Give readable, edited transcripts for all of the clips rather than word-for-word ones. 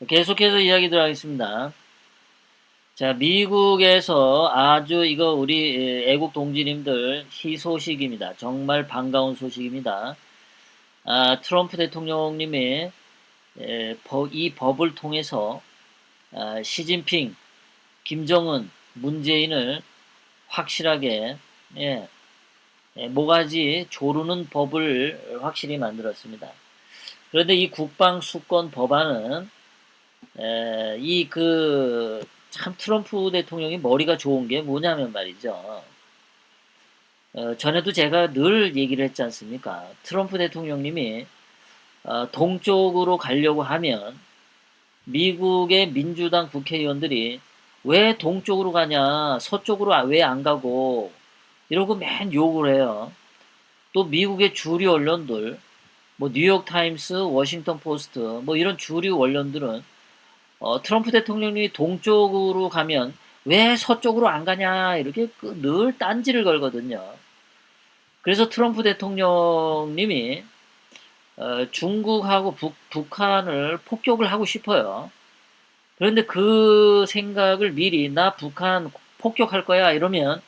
계속해서 이야기 들어가겠습니다. 자, 미국에서 아주 이거 우리 애국 동지님들 희소식입니다. 정말 반가운 소식입니다. 트럼프 대통령님이 이 법을 통해서 시진핑, 김정은, 문재인을 확실하게 예, 모가지 조르는 법을 확실히 만들었습니다. 그런데 이 국방수권 법안은 참 트럼프 대통령이 머리가 좋은 게 뭐냐면 말이죠. 전에도 제가 늘 얘기를 했지 않습니까? 트럼프 대통령님이 동쪽으로 가려고 하면 미국의 민주당 국회의원들이 왜 동쪽으로 가냐, 서쪽으로 왜 안 가고 이러고 맨 욕을 해요. 또 미국의 주류 언론들, 뭐 뉴욕타임스, 워싱턴 포스트, 뭐 이런 주류 언론들은 트럼프 대통령이 동쪽으로 가면 왜 서쪽으로 안 가냐 이렇게 늘 딴지를 걸거든요. 그래서 트럼프 대통령님이 중국하고 북한을 폭격을 하고 싶어요. 그런데 그 생각을 미리 나 북한 폭격할 거야 이러면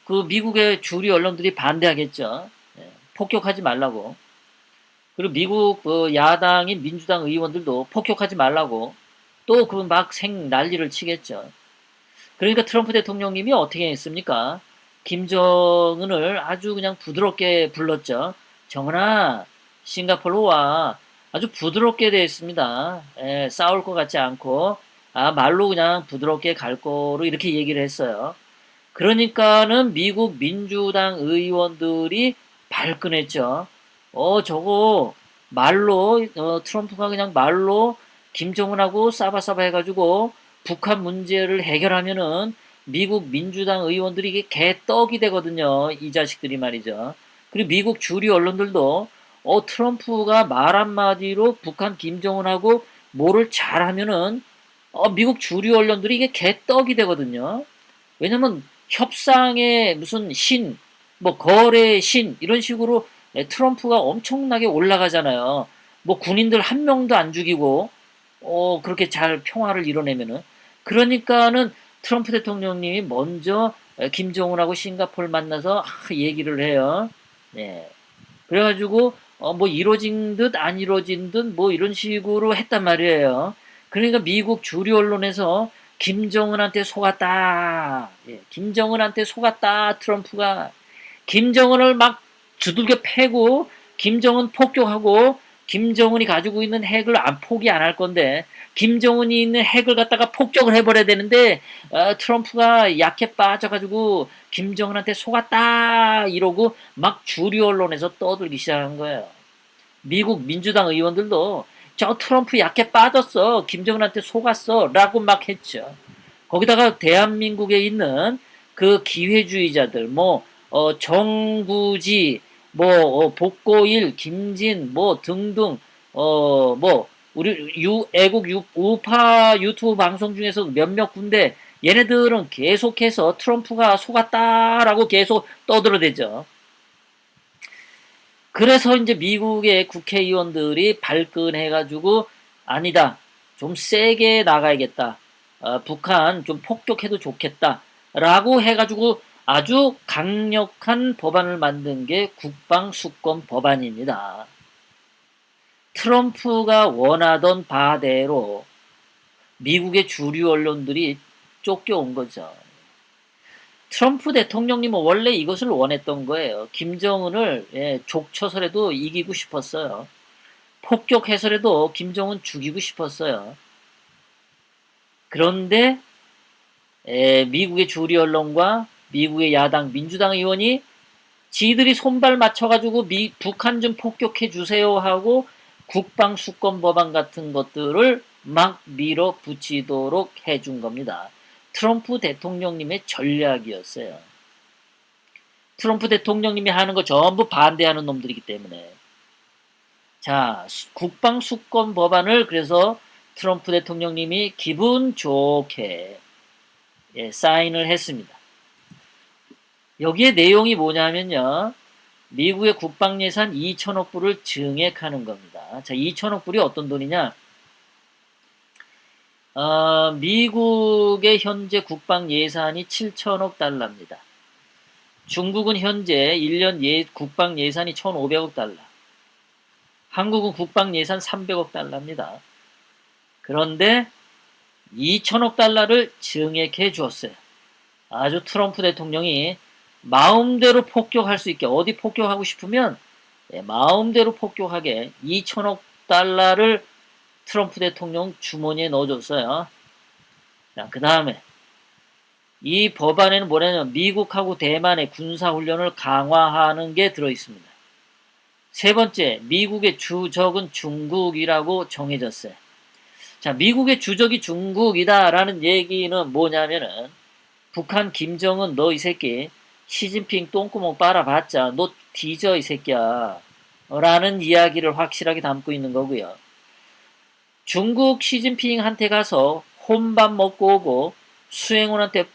그 미국의 주류 언론들이 반대하겠죠. 폭격하지 말라고. 그리고 미국 야당인 민주당 의원들도 폭격하지 말라고 또 그 막 난리를 치겠죠. 그러니까 트럼프 대통령님이 어떻게 했습니까? 김정은을 아주 그냥 부드럽게 불렀죠. 정은아, 싱가포르로 와. 아주 부드럽게 되어 있습니다. 싸울 것 같지 않고, 말로 그냥 부드럽게 갈 거로 이렇게 얘기를 했어요. 그러니까는 미국 민주당 의원들이 발끈했죠. 저거 말로 트럼프가 그냥 말로 김정은하고 싸바싸바 해가지고 북한 문제를 해결하면은 미국 민주당 의원들이 이게 개떡이 되거든요. 이 자식들이 말이죠. 그리고 미국 주류 언론들도 트럼프가 말 한마디로 북한 김정은하고 뭐를 잘하면은 미국 주류 언론들이 이게 개떡이 되거든요. 왜냐면 협상의 무슨 신, 뭐 거래의 신 이런 식으로 트럼프가 엄청나게 올라가잖아요. 뭐 군인들 한 명도 안 죽이고 그렇게 잘 평화를 이뤄내면은 그러니까는 트럼프 대통령님이 먼저 김정은하고 싱가포르 만나서 얘기를 해요. 네. 그래가지고 뭐 이루어진 듯 안 이루어진 듯 뭐 이런 식으로 했단 말이에요. 그러니까 미국 주류 언론에서 김정은한테 속았다. 예, 김정은한테 속았다. 트럼프가 김정은을 막 두들겨 패고 김정은 폭격하고 김정은이 가지고 있는 핵을 포기 안 할 건데 김정은이 있는 핵을 갖다가 폭격을 해버려야 되는데 트럼프가 약해 빠져가지고 김정은한테 속았다 이러고 막 주류 언론에서 떠들기 시작한 거예요. 미국 민주당 의원들도 저 트럼프 약해 빠졌어. 김정은한테 속았어. 라고 막 했죠. 거기다가 대한민국에 있는 그 기회주의자들, 정구지, 복고일, 김진, 뭐, 등등, 우리 애국 우파 유튜브 방송 중에서 몇몇 군데 얘네들은 계속해서 트럼프가 속았다라고 계속 떠들어대죠. 그래서 이제 미국의 국회의원들이 발끈해가지고 아니다. 좀 세게 나가야겠다. 북한 좀 폭격해도 좋겠다. 라고 해가지고 아주 강력한 법안을 만든 게 국방수권 법안입니다. 트럼프가 원하던 바대로 미국의 주류 언론들이 쫓겨온 거죠. 트럼프 대통령님은 원래 이것을 원했던 거예요. 김정은을 족쳐서라도 이기고 싶었어요. 폭격해서라도 김정은 죽이고 싶었어요. 그런데 미국의 주류 언론과 미국의 야당 민주당 의원이 지들이 손발 맞춰가지고 북한 좀 폭격해 주세요 하고 국방수권 법안 같은 것들을 막 밀어붙이도록 해준 겁니다. 트럼프 대통령님의 전략이었어요. 트럼프 대통령님이 하는 거 전부 반대하는 놈들이기 때문에. 자, 국방수권 법안을 그래서 트럼프 대통령님이 기분 좋게 사인을 했습니다. 여기에 내용이 뭐냐면요. 미국의 국방 예산 2천억 불을 증액하는 겁니다. 자, 2천억 불이 어떤 돈이냐? 미국의 현재 국방 예산이 7천억 달러입니다. 중국은 현재 1년 국방 예산이 1,500억 달러. 한국은 국방 예산 300억 달러입니다. 그런데 2천억 달러를 증액해 주었어요. 아주 트럼프 대통령이 마음대로 폭격할 수 있게, 어디 폭격하고 싶으면 마음대로 폭격하게 2천억 달러를 트럼프 대통령 주머니에 넣어줬어요. 자, 그 다음에 이 법안에는 뭐냐면 미국하고 대만의 군사훈련을 강화하는 게 들어있습니다. 세 번째, 미국의 주적은 중국이라고 정해졌어요. 자, 미국의 주적이 중국이다라는 얘기는 뭐냐면은 북한 김정은 너 이 새끼 시진핑 똥구멍 빨아봤자 너 뒤져 이 새끼야 라는 이야기를 확실하게 담고 있는 거고요. 중국 시진핑한테 가서 혼밥 먹고 오고 수행원한테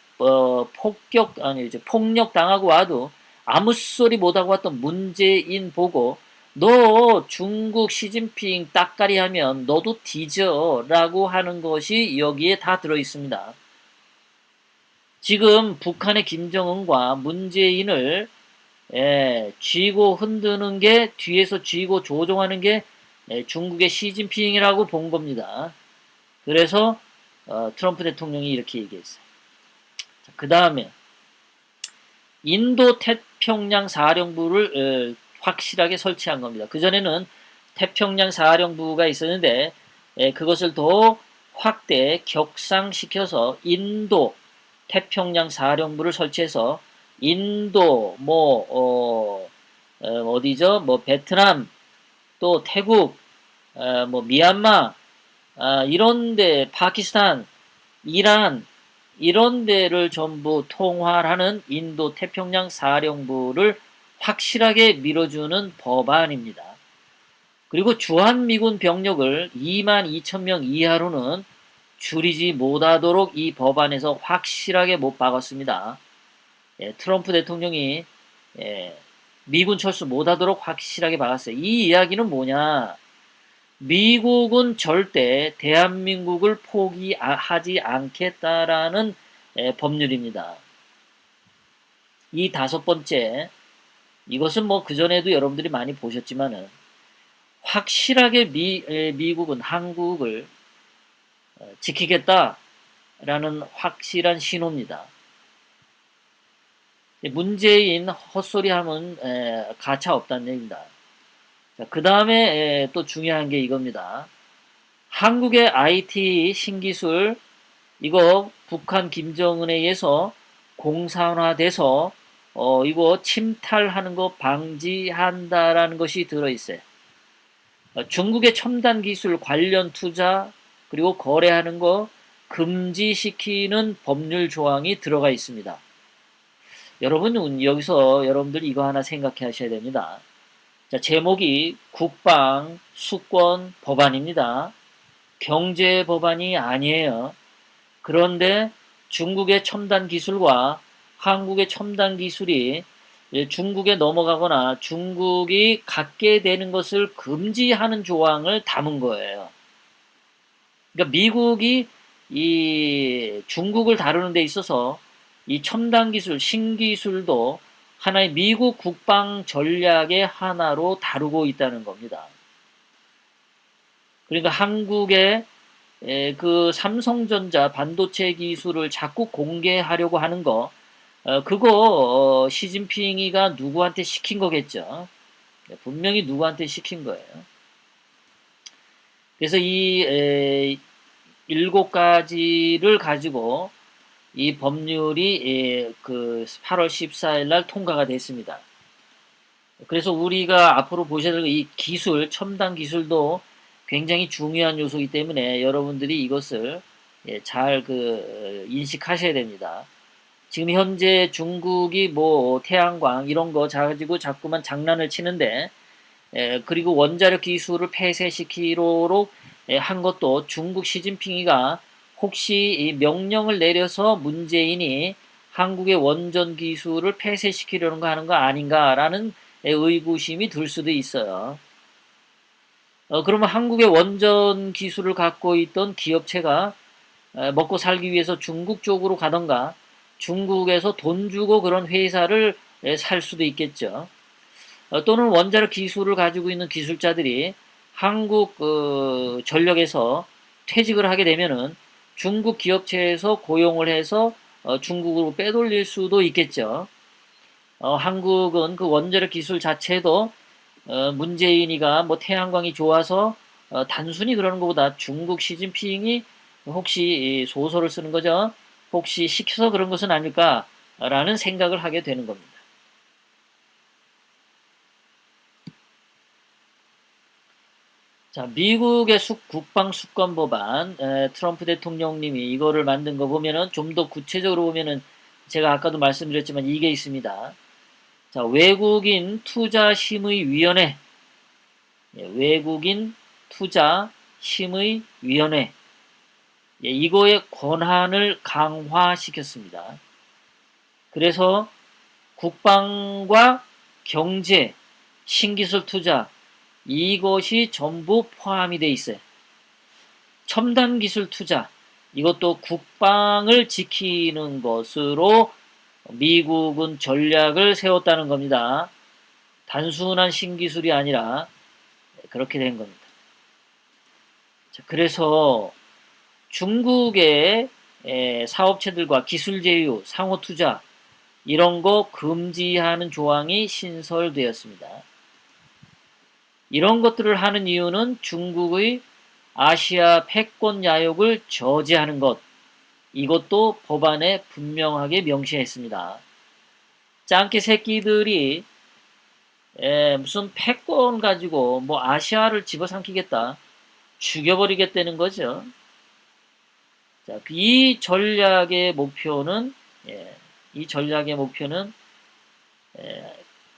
폭력 당하고 와도 아무 소리 못하고 왔던 문재인 보고 너 중국 시진핑 따까리 하면 너도 뒤져 라고 하는 것이 여기에 다 들어있습니다. 지금 북한의 김정은과 문재인을 쥐고 흔드는 게, 뒤에서 쥐고 조종하는 게 중국의 시진핑이라고 본 겁니다. 그래서 트럼프 대통령이 이렇게 얘기했어요. 그 다음에 인도 태평양 사령부를 확실하게 설치한 겁니다. 그전에는 태평양 사령부가 있었는데 그것을 더 확대 격상시켜서 인도 태평양 사령부를 설치해서 인도 어디죠? 뭐 베트남, 또 태국, 뭐 미얀마, 이런데 파키스탄, 이란 이런 데를 전부 통할하는 인도 태평양 사령부를 확실하게 밀어주는 법안입니다. 그리고 주한미군 병력을 22,000명 이하로는 줄이지 못하도록 이 법안에서 확실하게 못 박았습니다. 트럼프 대통령이 미군 철수 못하도록 확실하게 박았어요. 이 이야기는 뭐냐? 미국은 절대 대한민국을 포기하지 않겠다라는 법률입니다. 이 다섯 번째, 이것은 뭐 그전에도 여러분들이 많이 보셨지만은 확실하게 미국은 한국을 지키겠다라는 확실한 신호입니다. 문재인 헛소리하면 가차 없다는 얘기입니다. 그 다음에 또 중요한 게 이겁니다. 한국의 IT 신기술 이거 북한 김정은에 의해서 공산화돼서 이거 침탈하는 거 방지한다라는 것이 들어있어요. 중국의 첨단 기술 관련 투자 그리고 거래하는 거 금지시키는 법률 조항이 들어가 있습니다. 여러분 여기서 여러분들 이거 하나 생각해 하셔야 됩니다. 자, 제목이 국방 수권 법안입니다. 경제 법안이 아니에요. 그런데 중국의 첨단 기술과 한국의 첨단 기술이 중국에 넘어가거나 중국이 갖게 되는 것을 금지하는 조항을 담은 거예요. 그러니까 미국이 이 중국을 다루는 데 있어서 이 첨단 기술, 신기술도 하나의 미국 국방 전략의 하나로 다루고 있다는 겁니다. 그러니까 한국의 그 삼성전자 반도체 기술을 자꾸 공개하려고 하는 거, 그거 시진핑이가 누구한테 시킨 거겠죠. 분명히 누구한테 시킨 거예요. 그래서 이 7가지를 가지고 이 법률이 그 8월 14일 날 통과가 됐습니다. 그래서 우리가 앞으로 보셔야 될 이 기술, 첨단 기술도 굉장히 중요한 요소이기 때문에 여러분들이 이것을 잘 인식하셔야 됩니다. 지금 현재 중국이 뭐 태양광 이런 거 가지고 자꾸만 장난을 치는데 그리고 원자력 기술을 폐쇄시키도록 한 것도 중국 시진핑이가 혹시 이 명령을 내려서 문재인이 한국의 원전 기술을 폐쇄시키려는 거 하는 거 아닌가라는 의구심이 들 수도 있어요. 그러면 한국의 원전 기술을 갖고 있던 기업체가 먹고 살기 위해서 중국 쪽으로 가던가 중국에서 돈 주고 그런 회사를 살 수도 있겠죠. 또는 원자력 기술을 가지고 있는 기술자들이 한국 전력에서 퇴직을 하게 되면은 중국 기업체에서 고용을 해서 중국으로 빼돌릴 수도 있겠죠. 한국은 그 원자력 기술 자체도 문재인이가 뭐 태양광이 좋아서 단순히 그러는 것보다 중국 시진핑이 혹시 소설을 쓰는 거죠. 혹시 시켜서 그런 것은 아닐까라는 생각을 하게 되는 겁니다. 자, 미국의 국방수권법안, 트럼프 대통령님이 이거를 만든 거 보면은 좀 더 구체적으로 보면은 제가 아까도 말씀드렸지만 이게 있습니다. 자, 외국인 투자심의위원회, 외국인 투자심의위원회, 이거의 권한을 강화시켰습니다. 그래서 국방과 경제, 신기술 투자, 이것이 전부 포함이 돼 있어요. 첨단 기술 투자, 이것도 국방을 지키는 것으로 미국은 전략을 세웠다는 겁니다. 단순한 신기술이 아니라 그렇게 된 겁니다. 그래서 중국의 사업체들과 기술 제휴, 상호 투자 이런 거 금지하는 조항이 신설되었습니다. 이런 것들을 하는 이유는 중국의 아시아 패권 야욕을 저지하는 것, 이것도 법안에 분명하게 명시했습니다. 짱깨 새끼들이 무슨 패권 가지고 뭐 아시아를 집어삼키겠다, 죽여버리겠다는 거죠. 자, 이 전략의 목표는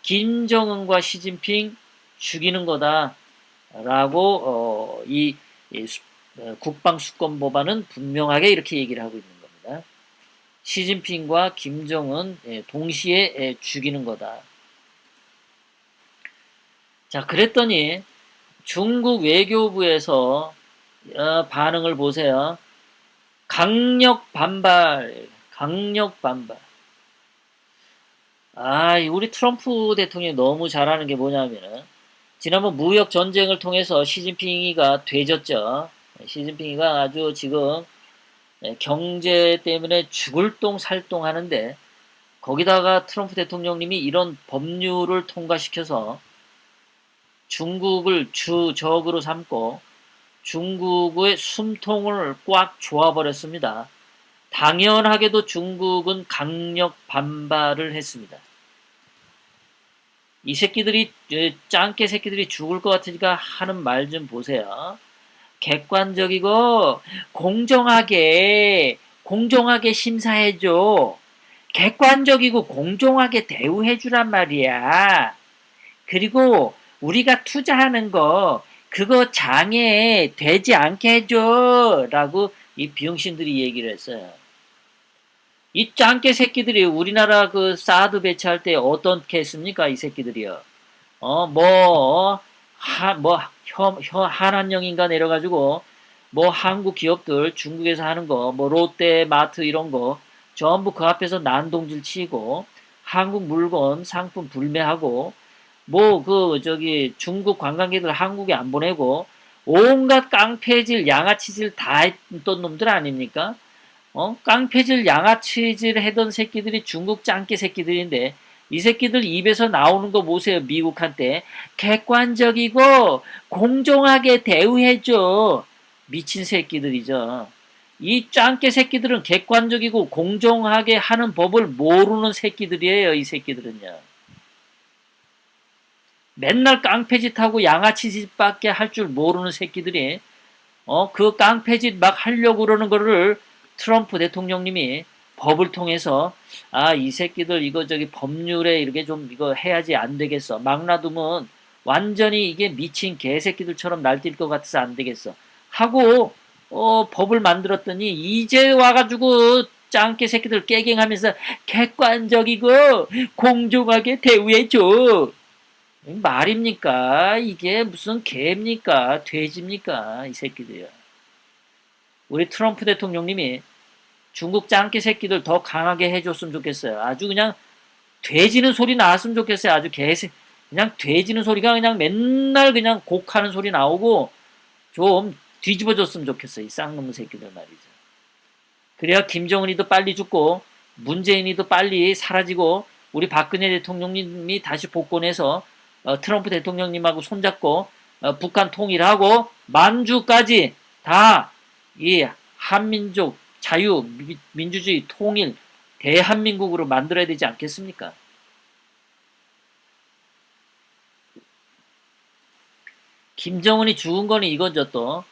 김정은과 시진핑 죽이는 거다라고 국방수권법안은 분명하게 이렇게 얘기를 하고 있는 겁니다. 시진핑과 김정은 동시에 죽이는 거다. 자, 그랬더니 중국 외교부에서 반응을 보세요. 강력 반발. 우리 트럼프 대통령이 너무 잘하는 게 뭐냐면은 지난번 무역 전쟁을 통해서 시진핑이가 되졌죠. 시진핑이가 아주 지금 경제 때문에 죽을 똥 살똥 하는데 거기다가 트럼프 대통령님이 이런 법률을 통과시켜서 중국을 주적으로 삼고 중국의 숨통을 꽉 조아버렸습니다. 당연하게도 중국은 강력 반발을 했습니다. 이 새끼들이 짱깨 새끼들이 죽을 것 같으니까 하는 말 좀 보세요. 객관적이고 공정하게 심사해줘. 객관적이고 공정하게 대우해주란 말이야. 그리고 우리가 투자하는 거 그거 장애 되지 않게 해줘 라고 이 비용신들이 얘기를 했어요. 이 짱깨 새끼들이 우리나라 그 사드 배치할 때 어떻게 했습니까? 이 새끼들이요. 한한령인가 내려가지고 뭐 한국 기업들 중국에서 하는 거 뭐 롯데 마트 이런 거 전부 그 앞에서 난동질 치고 한국 물건 상품 불매하고 뭐 중국 관광객들 한국에 안 보내고 온갖 깡패질 양아치질 다 했던 놈들 아닙니까? 깡패질 양아치질 하던 새끼들이 중국 짱깨 새끼들인데 이 새끼들 입에서 나오는 거 보세요. 미국한테 객관적이고 공정하게 대우해줘. 미친 새끼들이죠. 이 짱깨 새끼들은 객관적이고 공정하게 하는 법을 모르는 새끼들이에요. 이 새끼들은요. 맨날 깡패짓하고 양아치짓밖에 할 줄 모르는 새끼들이 그 깡패짓 막 하려고 그러는 거를 트럼프 대통령님이 법을 통해서 이 새끼들 이거 법률에 이렇게 좀 이거 해야지 안 되겠어. 막 놔두면 완전히 이게 미친 개새끼들처럼 날뛸 것 같아서 안 되겠어. 하고 법을 만들었더니 이제 와가지고 짱깨 새끼들 깨갱하면서 객관적이고 공정하게 대우해줘. 말입니까? 이게 무슨 개입니까? 돼지입니까? 이 새끼들이요. 우리 트럼프 대통령님이 중국 짱깨 새끼들 더 강하게 해줬으면 좋겠어요. 아주 그냥 돼지는 소리 나왔으면 좋겠어요. 아주 그냥 돼지는 소리가 그냥 맨날 그냥 곡하는 소리 나오고 좀 뒤집어졌으면 좋겠어요. 이 쌍놈의 새끼들 말이죠. 그래야 김정은이도 빨리 죽고 문재인이도 빨리 사라지고 우리 박근혜 대통령님이 다시 복권해서 트럼프 대통령님하고 손잡고 북한 통일하고 만주까지 다 이 한민족 자유 민주주의 통일 대한민국으로 만들어야 되지 않겠습니까? 김정은이 죽은 거는 이거죠. 또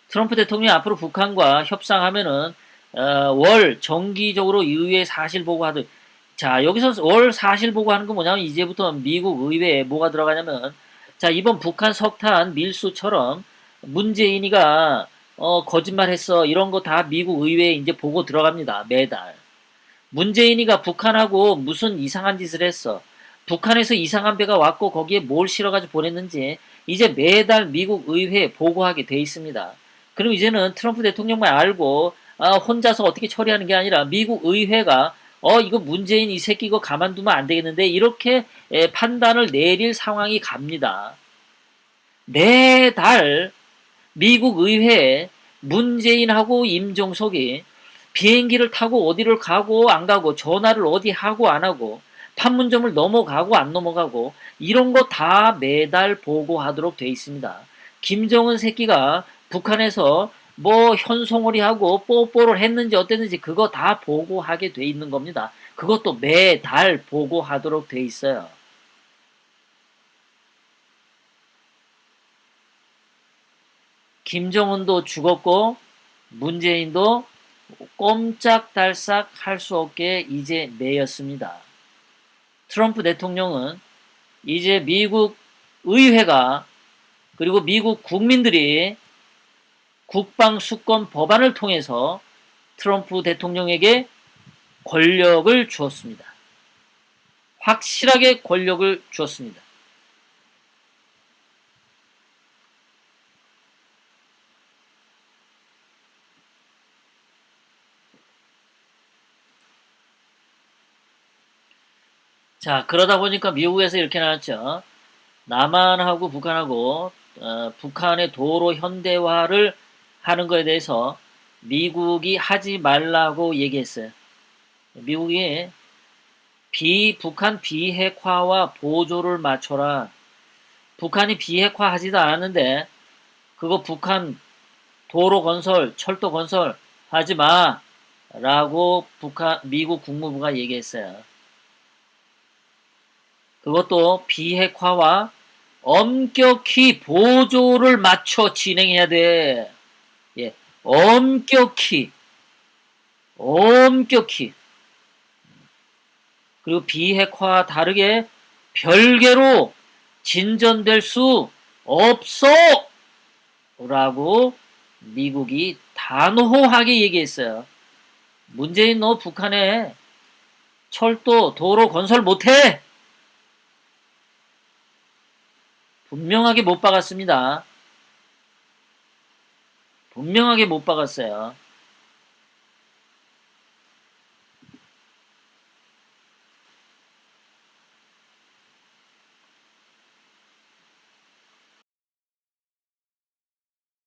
트럼프 대통령이 앞으로 북한과 협상하면은 월 정기적으로 의회 사실 보고하듯, 자 여기서 월 사실 보고하는 건 뭐냐면 이제부터 미국 의회에 뭐가 들어가냐면, 자 이번 북한 석탄 밀수처럼 문재인이가 거짓말했어 이런 거 다 미국 의회에 이제 보고 들어갑니다. 매달 문재인이가 북한하고 무슨 이상한 짓을 했어, 북한에서 이상한 배가 왔고 거기에 뭘 실어가지고 보냈는지 이제 매달 미국 의회에 보고하게 돼 있습니다. 그럼 이제는 트럼프 대통령만 알고 혼자서 어떻게 처리하는 게 아니라 미국 의회가 이거 문재인 이 새끼 이거 가만두면 안 되겠는데 이렇게 판단을 내릴 상황이 갑니다. 매달 미국 의회에 문재인하고 임종석이 비행기를 타고 어디를 가고 안 가고 전화를 어디 하고 안 하고 판문점을 넘어가고 안 넘어가고 이런 거 다 매달 보고하도록 돼 있습니다. 김정은 새끼가 북한에서 뭐 현송월이 하고 뽀뽀를 했는지 어땠는지 그거 다 보고하게 돼 있는 겁니다. 그것도 매달 보고하도록 돼 있어요. 김정은도 죽었고 문재인도 꼼짝달싹 할 수 없게 이제 내였습니다. 트럼프 대통령은 이제 미국 의회가 그리고 미국 국민들이 국방 수권 법안을 통해서 트럼프 대통령에게 권력을 주었습니다. 확실하게 권력을 주었습니다. 자, 그러다 보니까 미국에서 이렇게 나왔죠. 남한하고 북한하고 북한의 도로 현대화를 하는 것에 대해서 미국이 하지 말라고 얘기했어요. 미국이 북한 비핵화와 보조를 맞춰라. 북한이 비핵화 하지도 않았는데 그거 북한 도로 건설, 철도 건설 하지 마 라고 미국 국무부가 얘기했어요. 그것도 비핵화와 엄격히 보조를 맞춰 진행해야 돼. 예, 엄격히. 그리고 비핵화와 다르게 별개로 진전될 수 없어! 라고 미국이 단호하게 얘기했어요. 문재인 너 북한에 철도, 도로 건설 못해! 분명하게 못 박았습니다. 분명하게 못 박았어요.